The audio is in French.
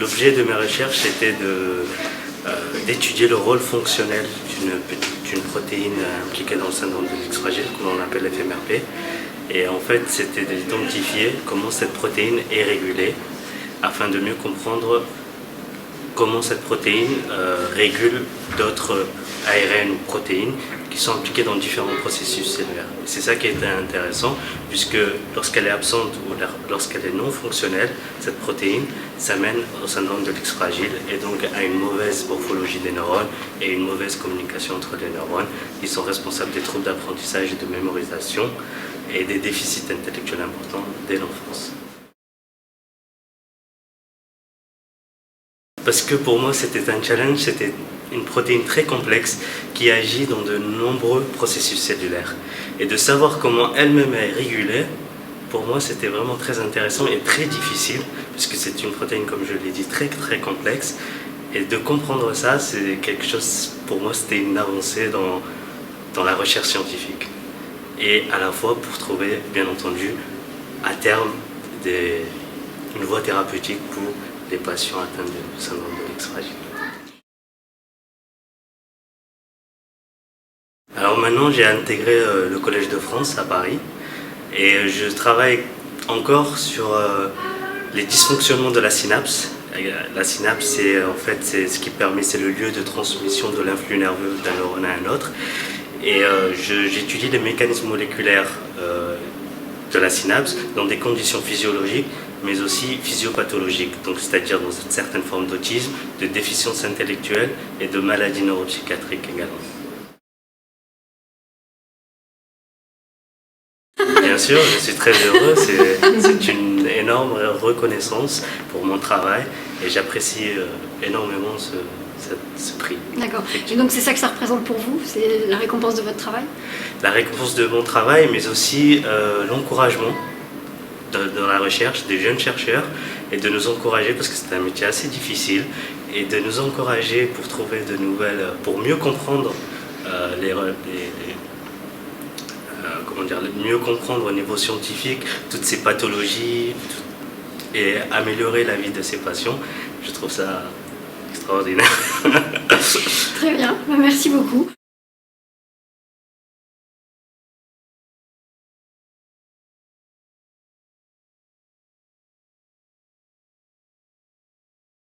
l'objet de mes recherches était d'étudier le rôle fonctionnel d'une protéine impliquée dans le syndrome de l'X fragile, que l'on appelle FMRP. Et en fait, c'était d'identifier comment cette protéine est régulée, afin de mieux comprendre comment cette protéine régule d'autres ARN ou protéines qui sont impliquées dans différents processus cellulaires. C'est ça qui est intéressant, puisque lorsqu'elle est absente ou lorsqu'elle est non fonctionnelle, cette protéine, ça mène au syndrome de l'X fragile et donc à une mauvaise morphologie des neurones et une mauvaise communication entre les neurones qui sont responsables des troubles d'apprentissage et de mémorisation et des déficits intellectuels importants dès l'enfance. Parce que pour moi c'était un challenge, c'était une protéine très complexe qui agit dans de nombreux processus cellulaires. Et de savoir comment elle-même est régulée, pour moi c'était vraiment très intéressant et très difficile, puisque c'est une protéine, comme je l'ai dit, très complexe. Et de comprendre ça, c'est quelque chose, pour moi c'était une avancée dans la recherche scientifique. Et à la fois pour trouver, bien entendu, à terme, une voie thérapeutique pour les patients atteints du syndrome de l'X fragile. Alors maintenant, j'ai intégré le Collège de France à Paris et je travaille encore sur les dysfonctionnements de la synapse. La synapse, c'est ce qui permet, c'est le lieu de transmission de l'influx nerveux d'un neurone à un autre. Et j'étudie les mécanismes moléculaires de la synapse dans des conditions physiologiques, mais aussi physiopathologiques, donc c'est-à-dire dans certaines formes d'autisme, de déficience intellectuelle et de maladies neuropsychiatriques également. Bien sûr, je suis très heureux, c'est une énorme reconnaissance pour mon travail et j'apprécie énormément ce prix. D'accord. Et donc c'est ça que ça représente pour vous? C'est la récompense de votre travail? La récompense de mon travail, mais aussi l'encouragement dans la recherche des jeunes chercheurs et de nous encourager, parce que c'est un métier assez difficile, et de nous encourager pour trouver de nouvelles, pour mieux comprendre mieux comprendre au niveau scientifique toutes ces pathologies et améliorer la vie de ces patients. Je trouve ça extraordinaire. Très bien, merci beaucoup.